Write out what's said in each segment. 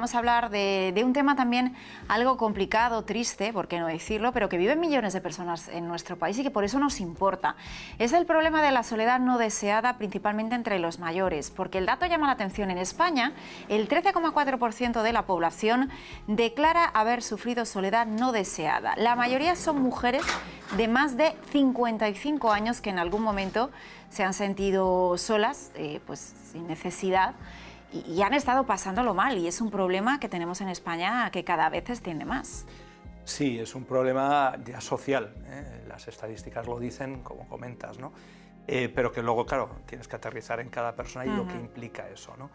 Vamos a hablar de un tema también algo complicado, triste, por qué no decirlo, pero que viven millones de personas en nuestro país y que por eso nos importa. Es el problema de la soledad no deseada, principalmente entre los mayores, porque el dato llama la atención. En España, el 13,4% de la población declara haber sufrido soledad no deseada. La mayoría son mujeres de más de 55 años que en algún momento se han sentido solas, pues sin necesidad, y han estado pasándolo mal, y es un problema que tenemos en España que cada vez se extiende más. Sí, es un problema ya social, las estadísticas lo dicen, como comentas, ¿no? Pero que luego, claro, tienes que aterrizar en cada persona y lo que implica eso, ¿no?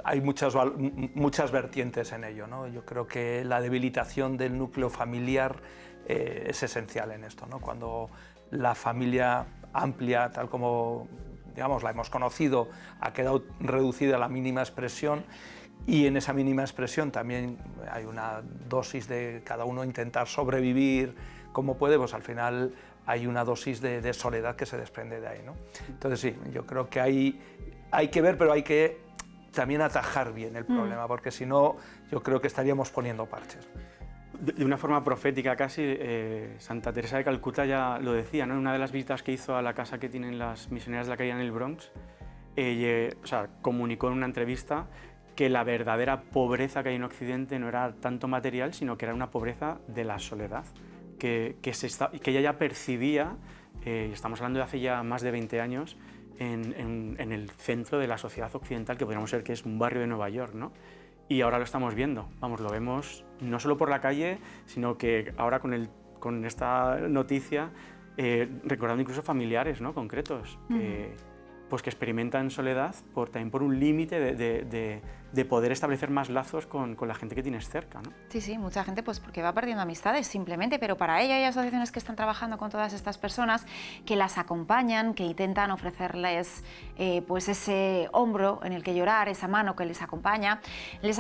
Hay muchas vertientes en ello, ¿no? Yo creo que la debilitación del núcleo familiar es esencial en esto, ¿no? Cuando la familia amplia, tal como digamos, la hemos conocido, ha quedado reducida a la mínima expresión, y en esa mínima expresión también hay una dosis de cada uno intentar sobrevivir como puede, pues al final hay una dosis de soledad que se desprende de ahí, ¿no? Entonces sí, yo creo que hay que ver, pero hay que también atajar bien el problema, porque si no, yo creo que estaríamos poniendo parches. De una forma profética casi, Santa Teresa de Calcuta ya lo decía, ¿no? En una de las visitas que hizo a la casa que tienen las misioneras de la caridad en el Bronx, comunicó en una entrevista que la verdadera pobreza que hay en Occidente no era tanto material, sino que era una pobreza de la soledad, que ella ya percibía, estamos hablando de hace ya más de 20 años, en el centro de la sociedad occidental, que podríamos ser que es un barrio de Nueva York, ¿no? Y ahora lo estamos viendo, vamos, lo vemos no solo por la calle, sino que ahora con esta noticia, recordando incluso familiares, ¿no?, concretos, pues que experimentan soledad también por un límite de poder establecer más lazos con la gente que tienes cerca, ¿no? Sí, sí, mucha gente pues porque va perdiendo amistades simplemente, pero para ello hay asociaciones que están trabajando con todas estas personas, que las acompañan, que intentan ofrecerles pues ese hombro en el que llorar, esa mano que les acompaña, les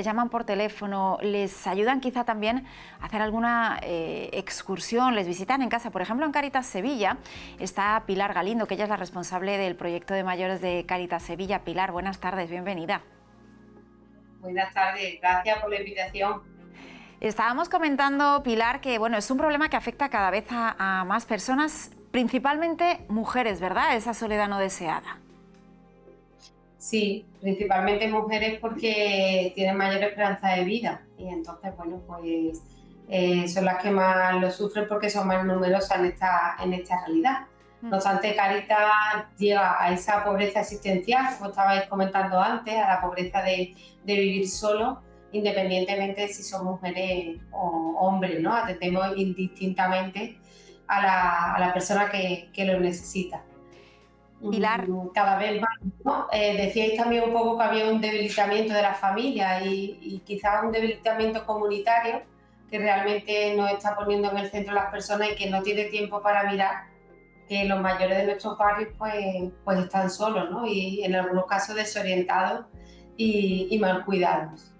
llaman por teléfono, les ayudan quizá también a hacer alguna excursión, les visitan en casa. Por ejemplo, en Cáritas Sevilla está Pilar Galindo, que ella es la responsable del proyecto de mayores de Cáritas Sevilla. Pilar, buenas tardes, bienvenida. Buenas tardes, gracias por la invitación. Estábamos comentando, Pilar, que bueno, es un problema que afecta cada vez a más personas, principalmente mujeres, ¿verdad? Esa soledad no deseada. Sí, principalmente mujeres porque tienen mayor esperanza de vida y entonces, bueno, pues son las que más lo sufren porque son más numerosas en esta realidad. No obstante, Cáritas llega a esa pobreza existencial, como estabais comentando antes, a la pobreza de vivir solo, independientemente de si son mujeres o hombres, ¿no? Atendemos indistintamente a la persona que lo necesita. Pilar. Cada vez más, ¿no? Decíais también un poco que había un debilitamiento de la familia y quizás un debilitamiento comunitario que realmente nos está poniendo en el centro a las personas y que no tiene tiempo para mirar que los mayores de nuestros barrios pues están solos, ¿no? Y en algunos casos desorientados y mal cuidados.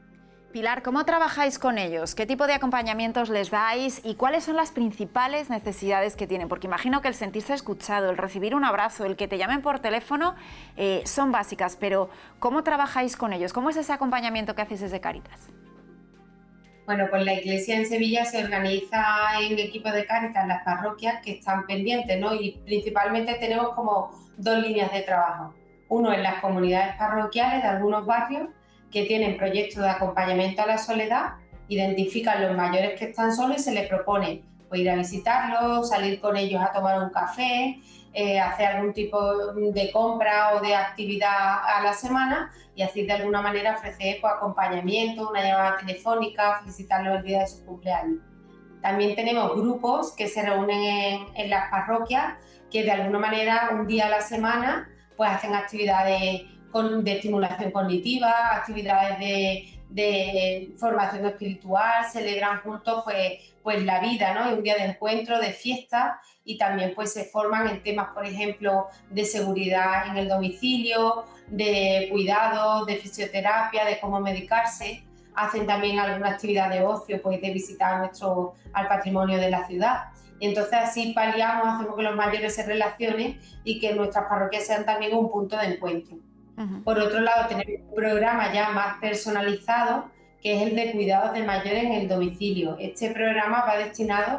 Pilar, ¿cómo trabajáis con ellos? ¿Qué tipo de acompañamientos les dais? ¿Y cuáles son las principales necesidades que tienen? Porque imagino que el sentirse escuchado, el recibir un abrazo, el que te llamen por teléfono, son básicas, pero ¿cómo trabajáis con ellos? ¿Cómo es ese acompañamiento que hacéis desde Cáritas? Bueno, pues la Iglesia en Sevilla se organiza en equipos de Cáritas en las parroquias que están pendientes, ¿no? Y principalmente tenemos como dos líneas de trabajo. Uno en las comunidades parroquiales de algunos barrios que tienen proyectos de acompañamiento a la soledad, identifican los mayores que están solos y se les propone pues, ir a visitarlos, salir con ellos a tomar un café, hacer algún tipo de compra o de actividad a la semana y así de alguna manera ofrecer pues, acompañamiento, una llamada telefónica, felicitarlos el día de su cumpleaños. También tenemos grupos que se reúnen en las parroquias que de alguna manera un día a la semana pues hacen actividades de estimulación cognitiva, actividades de formación espiritual, celebran juntos pues la vida, ¿no? Un día de encuentro, de fiesta y también pues se forman en temas, por ejemplo, de seguridad en el domicilio, de cuidados, de fisioterapia, de cómo medicarse. Hacen también alguna actividad de ocio, pues de visitar al patrimonio de la ciudad. Y entonces así paliamos, hacemos que los mayores se relacionen y que nuestras parroquias sean también un punto de encuentro. Por otro lado, tenemos un programa ya más personalizado, que es el de cuidados de mayores en el domicilio. Este programa va destinado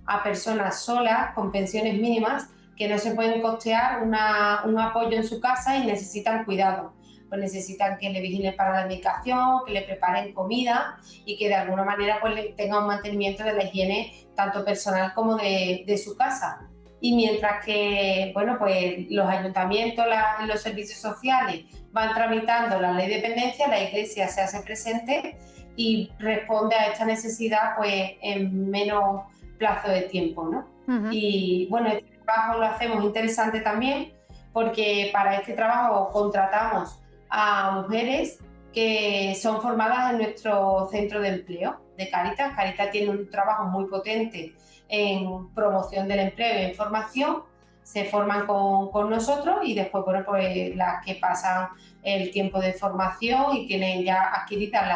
a personas solas con pensiones mínimas que no se pueden costear un apoyo en su casa y necesitan cuidado. Pues necesitan que le vigilen para la medicación, que le preparen comida y que de alguna manera pues tenga un mantenimiento de la higiene tanto personal como de su casa. Y mientras que, bueno, pues los ayuntamientos, los servicios sociales van tramitando la ley de dependencia, la Iglesia se hace presente y responde a esta necesidad pues en menos plazo de tiempo, ¿no? Y bueno, este trabajo lo hacemos interesante también porque para este trabajo contratamos a mujeres que son formadas en nuestro centro de empleo de Cáritas. Cáritas tiene un trabajo muy potente en promoción del empleo y en formación, se forman con nosotros y después, bueno, pues las que pasan el tiempo de formación y tienen ya adquiridas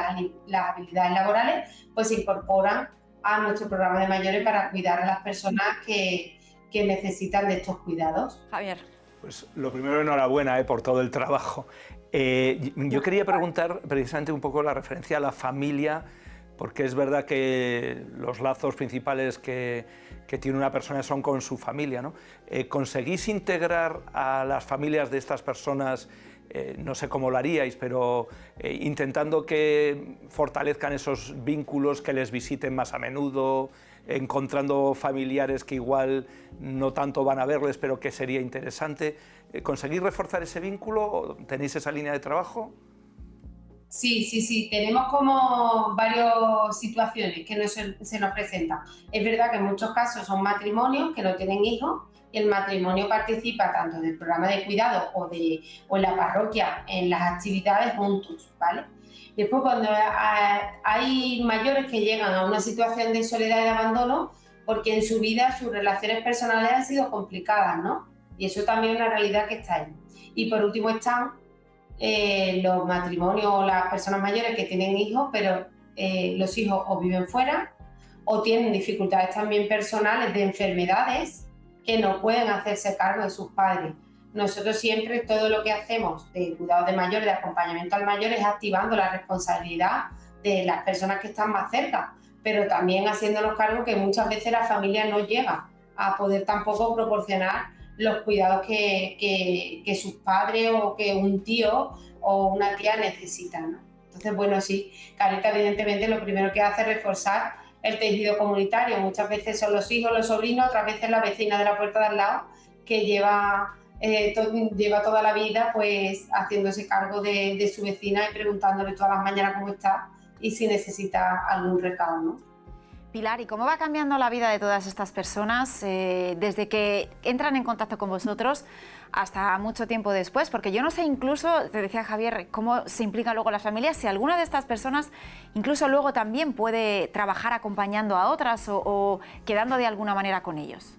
las habilidades laborales, pues se incorporan a nuestro programa de mayores para cuidar a las personas que necesitan de estos cuidados. Javier. Pues lo primero, enhorabuena por todo el trabajo. Yo quería preguntar precisamente un poco la referencia a la familia, porque es verdad que los lazos principales que tiene una persona son con su familia, ¿no? ¿Conseguís integrar a las familias de estas personas, no sé cómo lo haríais, pero intentando que fortalezcan esos vínculos, que les visiten más a menudo, encontrando familiares que igual no tanto van a verles, pero que sería interesante? ¿Conseguís reforzar ese vínculo? ¿Tenéis esa línea de trabajo? Sí, tenemos como varias situaciones que se nos presentan. Es verdad que en muchos casos son matrimonios que no tienen hijos y el matrimonio participa tanto del programa de cuidado o en la parroquia en las actividades juntos, ¿vale? Después, cuando hay mayores que llegan a una situación de soledad y de abandono, porque en su vida sus relaciones personales han sido complicadas, ¿no? Y eso también es una realidad que está ahí. Y por último están los matrimonios o las personas mayores que tienen hijos, pero los hijos o viven fuera o tienen dificultades también personales de enfermedades que no pueden hacerse cargo de sus padres. Nosotros siempre todo lo que hacemos de cuidados de mayores, de acompañamiento al mayor, es activando la responsabilidad de las personas que están más cerca, pero también haciéndonos cargo que muchas veces la familia no llega a poder tampoco proporcionar los cuidados que sus padres o que un tío o una tía necesitan, ¿no? Entonces, bueno, sí, Cáritas evidentemente lo primero que hace es reforzar el tejido comunitario. Muchas veces son los hijos, los sobrinos, otras veces la vecina de la puerta de al lado que lleva toda la vida pues haciéndose cargo de su vecina y preguntándole todas las mañanas cómo está y si necesita algún recado, ¿no? Pilar, ¿y cómo va cambiando la vida de todas estas personas desde que entran en contacto con vosotros hasta mucho tiempo después? Porque yo no sé, incluso, te decía Javier, cómo se implican luego las familias, si alguna de estas personas incluso luego también puede trabajar acompañando a otras o quedando de alguna manera con ellos.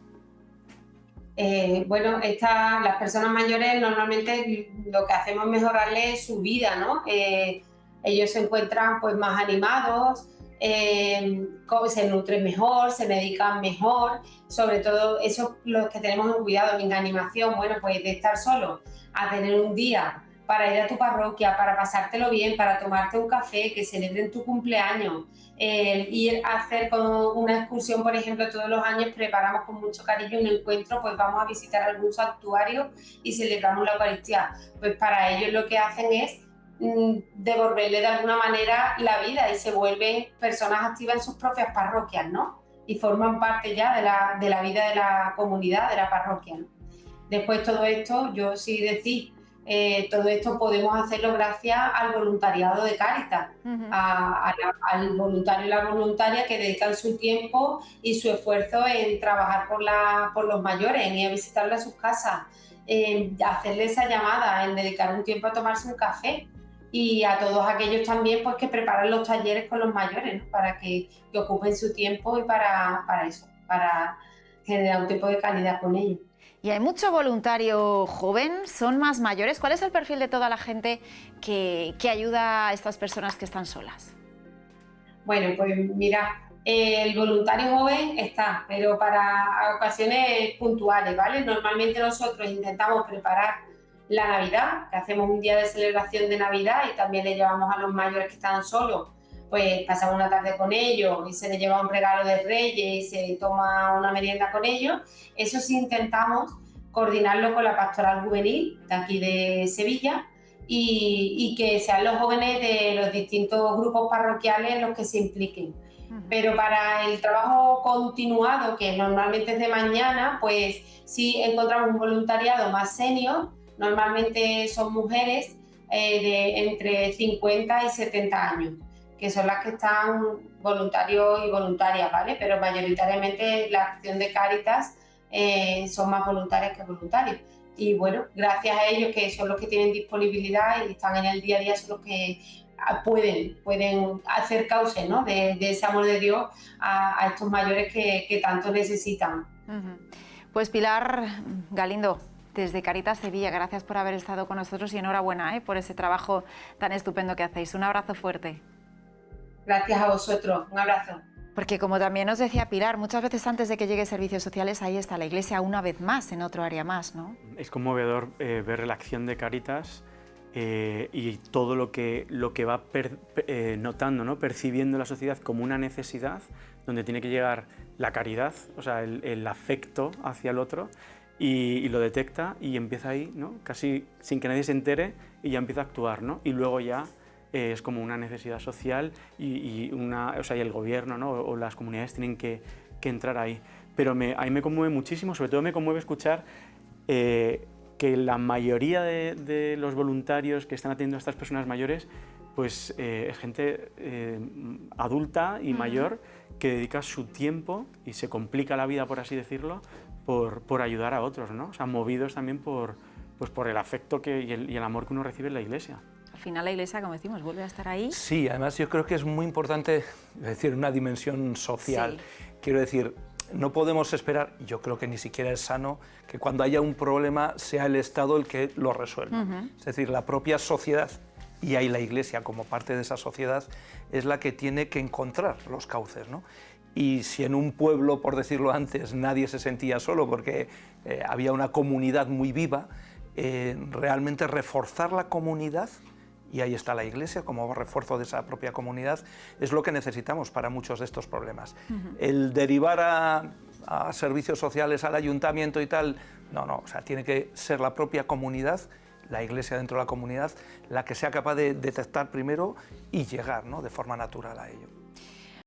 Bueno, las personas mayores normalmente lo que hacemos es mejorarles su vida, ¿no? Ellos se encuentran pues más animados, se nutren mejor, se medican mejor, sobre todo eso los que tenemos en cuidado, en animación, bueno, pues de estar solo a tener un día para ir a tu parroquia, para pasártelo bien, para tomarte un café, que celebren tu cumpleaños, ir a hacer como una excursión, por ejemplo, todos los años preparamos con mucho cariño un encuentro, pues vamos a visitar algún santuario y celebramos la Eucaristía. Pues para ellos lo que hacen es devolverle de alguna manera la vida y se vuelven personas activas en sus propias parroquias, ¿no? Y forman parte ya de la vida de la comunidad, de la parroquia, ¿no? Después todo esto, yo sí decir, todo esto podemos hacerlo gracias al voluntariado de Cáritas, al voluntario y la voluntaria que dedican su tiempo y su esfuerzo en trabajar por los mayores, en ir a visitarles a sus casas, hacerle esa llamada, en dedicar un tiempo a tomarse un café. Y a todos aquellos también pues, que preparan los talleres con los mayores, ¿no? Para que ocupen su tiempo y para eso, para generar un tiempo de calidad con ellos. Y hay mucho voluntario joven, son más mayores. ¿Cuál es el perfil de toda la gente que ayuda a estas personas que están solas? Bueno, pues mira, el voluntario joven está, pero para ocasiones puntuales, ¿vale? Normalmente nosotros intentamos preparar la Navidad, que hacemos un día de celebración de Navidad y también le llevamos a los mayores que están solos, pues pasamos una tarde con ellos y se les lleva un regalo de Reyes y se toma una merienda con ellos. Eso sí intentamos coordinarlo con la Pastoral Juvenil de aquí de Sevilla y que sean los jóvenes de los distintos grupos parroquiales los que se impliquen. Pero para el trabajo continuado, que normalmente es de mañana, pues sí encontramos un voluntariado más senior. Normalmente son mujeres de entre 50 y 70 años, que son las que están voluntarios y voluntarias, ¿vale? Pero mayoritariamente la acción de Cáritas son más voluntarias que voluntarios. Y bueno, gracias a ellos, que son los que tienen disponibilidad y están en el día a día, son los que pueden hacer cauce, ¿no?, de ese amor de Dios a estos mayores que tanto necesitan. Pues Pilar Galindo, desde Cáritas Sevilla, gracias por haber estado con nosotros y enhorabuena por ese trabajo tan estupendo que hacéis. Un abrazo fuerte. Gracias a vosotros, un abrazo. Porque como también nos decía Pilar, muchas veces antes de que llegue Servicios Sociales, ahí está la Iglesia una vez más, en otro área más, ¿no? Es conmovedor ver la acción de Cáritas y todo lo que va notando, ¿no?, percibiendo la sociedad como una necesidad, donde tiene que llegar la caridad, o sea, el afecto hacia el otro, y lo detecta y empieza ahí, ¿no?, casi sin que nadie se entere, y ya empieza a actuar, ¿no? Y luego ya es como una necesidad social y el gobierno, ¿no?, o las comunidades tienen que entrar ahí. Pero a mí me conmueve muchísimo, sobre todo me conmueve escuchar que la mayoría de los voluntarios que están atendiendo a estas personas mayores pues es gente adulta y mayor que dedica su tiempo y se complica la vida, por así decirlo, por ayudar a otros, ¿no? O sea, movidos también por el afecto y el amor que uno recibe en la Iglesia. Al final la Iglesia, como decimos, vuelve a estar ahí. Sí, además yo creo que es muy importante, es decir, una dimensión social. Sí. Quiero decir, no podemos esperar, yo creo que ni siquiera es sano, que cuando haya un problema sea el Estado el que lo resuelva. Es decir, la propia sociedad, y ahí la Iglesia como parte de esa sociedad, es la que tiene que encontrar los cauces, ¿no? Y si en un pueblo, por decirlo antes, nadie se sentía solo porque había una comunidad muy viva, realmente reforzar la comunidad, y ahí está la Iglesia como refuerzo de esa propia comunidad, es lo que necesitamos para muchos de estos problemas. El derivar a servicios sociales, al ayuntamiento y tal, no, o sea, tiene que ser la propia comunidad, la Iglesia dentro de la comunidad, la que sea capaz de detectar primero y llegar, ¿no?, de forma natural a ello.